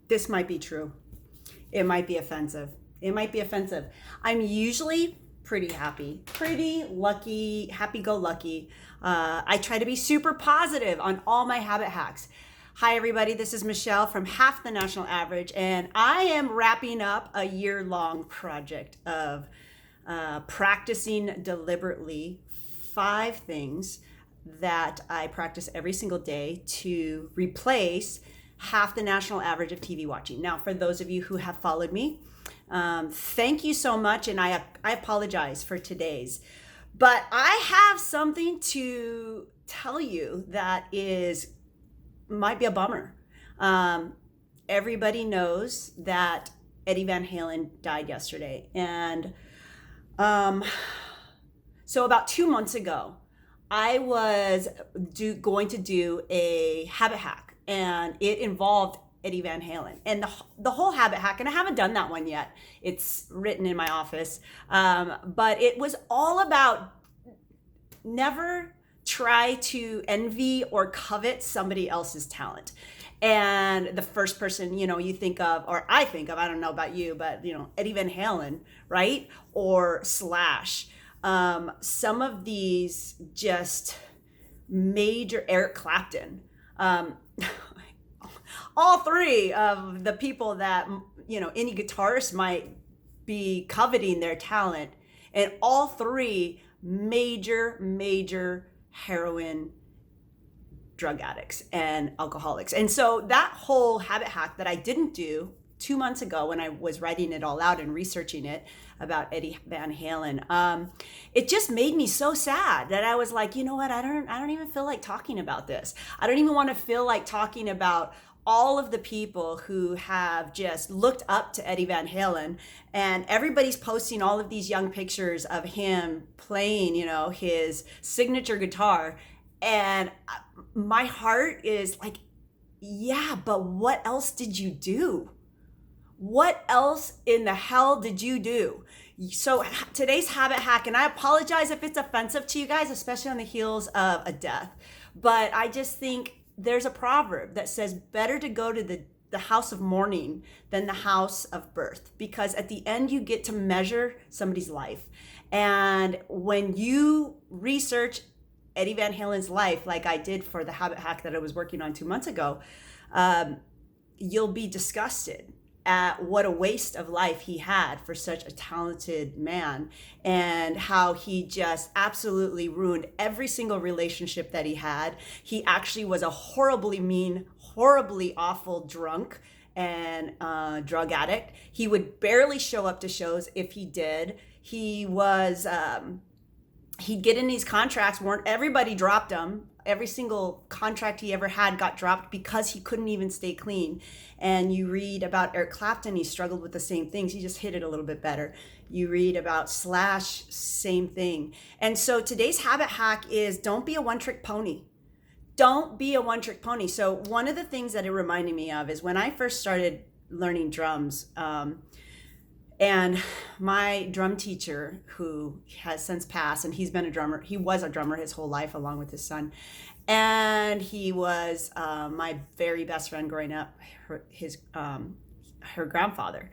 This might be true. It might be offensive. I'm usually pretty happy, pretty lucky, happy-go-lucky. I try to be super positive on all my habit hacks. Hi, everybody. This is Michelle from Half the National Average, and I am wrapping up a year-long project of practicing deliberately 5 things that I practice every single day to replace half the national average of TV watching. Now, for those of you who have followed me, thank you so much, and I apologize for today's. But I have something to tell you that might be a bummer. Everybody knows that Eddie Van Halen died yesterday, and so about 2 months ago, I was going to do a habit hack, and it involved Eddie Van Halen. And the whole habit hack, and I haven't done that one yet. It's written in my office. But it was all about never try to envy or covet somebody else's talent. And the first person, you think of, or I think of, I don't know about you, but, Eddie Van Halen, right? Or Slash. Some of these just major, Eric Clapton, all 3 of the people that, any guitarist might be coveting their talent, and all 3 major heroin drug addicts and alcoholics. And so that whole habit hack that I didn't do 2 months ago when I was writing it all out and researching it about Eddie Van Halen, it just made me so sad that I was like, you know what, I don't even feel like talking about this. I don't even want to feel like talking about all of the people who have just looked up to Eddie Van Halen, and everybody's posting all of these young pictures of him playing, his signature guitar. And my heart is like, yeah, but what else did you do? What else in the hell did you do? So today's habit hack, and I apologize if it's offensive to you guys, especially on the heels of a death, but I just think there's a proverb that says better to go to the house of mourning than the house of birth, because at the end you get to measure somebody's life. And when you research Eddie Van Halen's life, like I did for the habit hack that I was working on 2 months ago, you'll be disgusted at what a waste of life he had for such a talented man, and how he just absolutely ruined every single relationship that he had. He actually was a horribly mean, horribly awful drunk and drug addict. He would barely show up to shows if he did. He was he'd get in these contracts, everybody dropped him. Every single contract he ever had got dropped because he couldn't even stay clean. And you read about Eric Clapton, he struggled with the same things. He just hit it a little bit better. You read about Slash, same thing. And so today's habit hack is don't be a one-trick pony. Don't be a one-trick pony. So one of the things that it reminded me of is when I first started learning drums, and my drum teacher, who has since passed, and he was a drummer his whole life along with his son. And he was my very best friend growing up, her grandfather.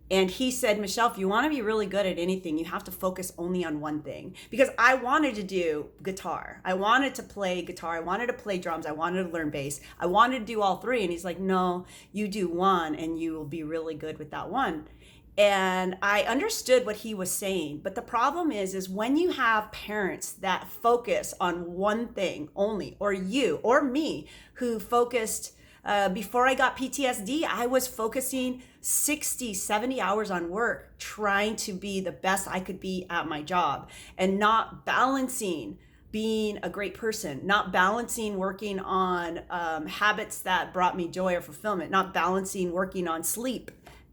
And he said, Michelle, if you want to be really good at anything, you have to focus only on one thing. Because I wanted to do guitar. I wanted to play guitar. I wanted to play drums. I wanted to learn bass. I wanted to do all 3. And he's like, no, you do one and you will be really good with that one. And I understood what he was saying. But the problem is when you have parents that focus on one thing only, or you or me who focused, before I got PTSD, I was focusing 60, 70 hours on work, trying to be the best I could be at my job, and not balancing being a great person, not balancing working on habits that brought me joy or fulfillment, not balancing working on sleep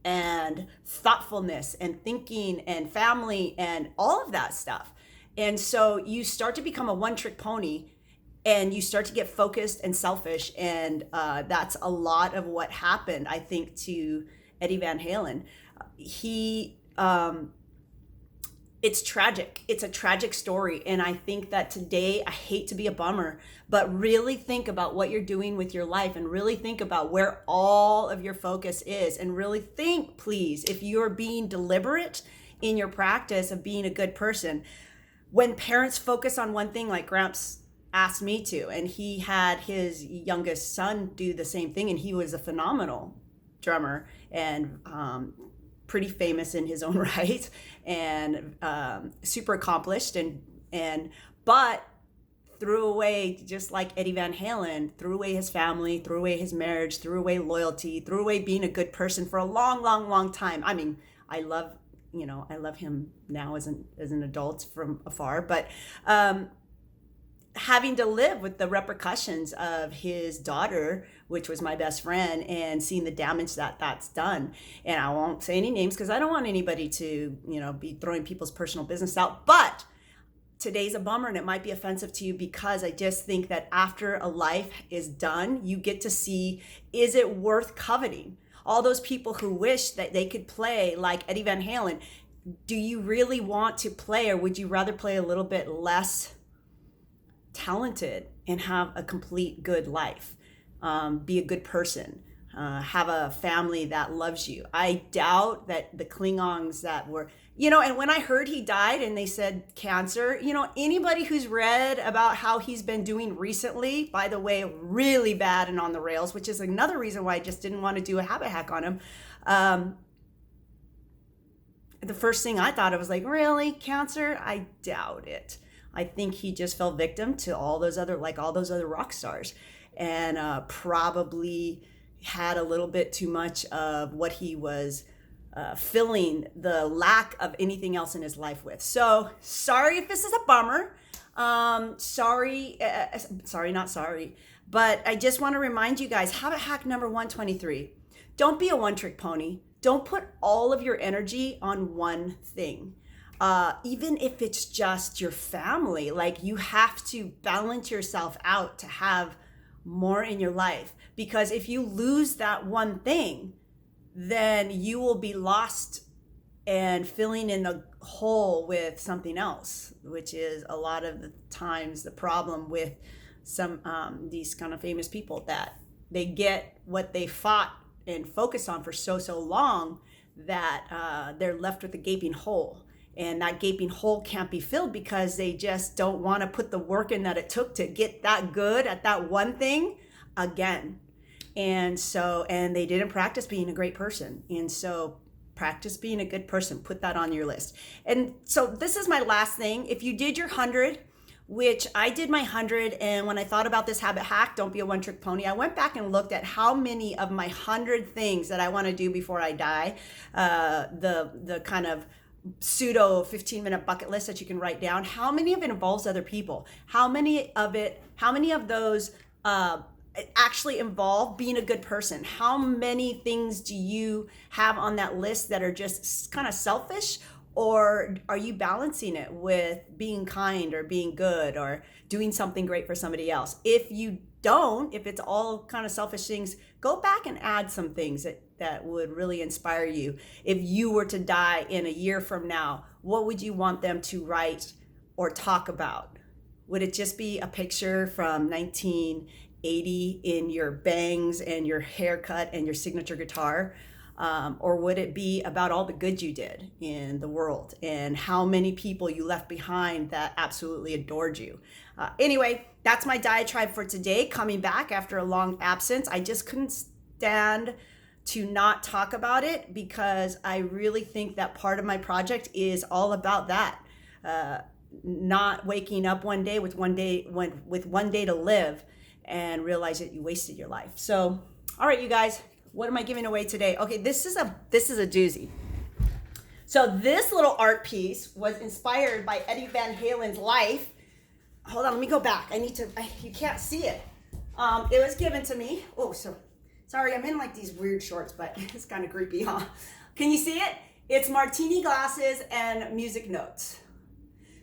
and thoughtfulness and thinking and family and all of that stuff. And so you start to become a one-trick pony, and you start to get focused and selfish. And that's a lot of what happened, I think, to Eddie Van Halen. it's tragic. It's a tragic story. And I think that today, I hate to be a bummer, but really think about what you're doing with your life and really think about where all of your focus is. And really think, please, if you're being deliberate in your practice of being a good person, when parents focus on one thing, like Gramps asked me to, and he had his youngest son do the same thing, and he was a phenomenal drummer and pretty famous in his own right, and super accomplished, but threw away, just like Eddie Van Halen, threw away his family, threw away his marriage, threw away loyalty, threw away being a good person for a long, long, long time. I mean, I love him now as an adult from afar, but having to live with the repercussions of his daughter, which was my best friend, and seeing the damage that that's done. And I won't say any names because I don't want anybody to, be throwing people's personal business out. But today's a bummer, and it might be offensive to you because I just think that after a life is done, you get to see, is it worth coveting? All those people who wish that they could play like Eddie Van Halen, do you really want to play, or would you rather play a little bit less talented and have a complete good life, be a good person, have a family that loves you? I doubt that the Klingons that were, and when I heard he died and they said cancer, anybody who's read about how he's been doing recently, by the way, really bad and on the rails, which is another reason why I just didn't want to do a habit hack on him. The first thing I thought, it was like, really, cancer? I doubt it. I think he just fell victim to all those other rock stars, and probably had a little bit too much of what he was filling the lack of anything else in his life with. So sorry if this is a bummer. Sorry, not sorry. But I just want to remind you guys, habit hack number 123. Don't be a one-trick pony. Don't put all of your energy on one thing. Even if it's just your family, like you have to balance yourself out to have more in your life. Because if you lose that one thing, then you will be lost and filling in the hole with something else, which is a lot of the times the problem with some these kind of famous people, that they get what they fought and focused on for so long that they're left with a gaping hole. And that gaping hole can't be filled because they just don't want to put the work in that it took to get that good at that one thing again. And they didn't practice being a great person. And so practice being a good person, put that on your list. And so this is my last thing. If you did your 100, which I did my 100, and when I thought about this habit hack, don't be a one-trick pony, I went back and looked at how many of my 100 things that I want to do before I die, the kind of pseudo 15-minute bucket list that you can write down, how many of it involves other people? How many of those actually involve being a good person? How many things do you have on that list that are just kind of selfish? Or are you balancing it with being kind or being good or doing something great for somebody else? If you don't, if it's all kind of selfish things, go back and add some things that would really inspire you. If you were to die in a year from now, what would you want them to write or talk about? Would it just be a picture from 1980 in your bangs and your haircut and your signature guitar? Or would it be about all the good you did in the world and how many people you left behind that absolutely adored you? Anyway, that's my diatribe for today. Coming back after a long absence, I just couldn't stand to not talk about it because I really think that part of my project is all about that. Not waking up one day with one day to live and realize that you wasted your life. So, all right, you guys. What am I giving away today? Okay, this is a doozy. So this little art piece was inspired by Eddie Van Halen's life. Hold on, let me go back. You can't see it. It was given to me. Oh, so sorry, I'm in like these weird shorts, but it's kind of creepy, huh? Can you see it? It's martini glasses and music notes.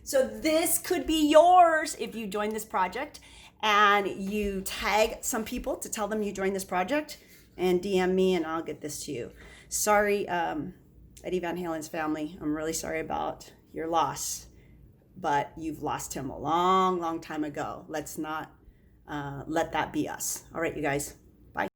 So this could be yours if you join this project and you tag some people to tell them you joined this project. And DM me and I'll get this to you. Sorry, Eddie Van Halen's family. I'm really sorry about your loss, but you've lost him a long, long time ago. Let's not let that be us. All right, you guys.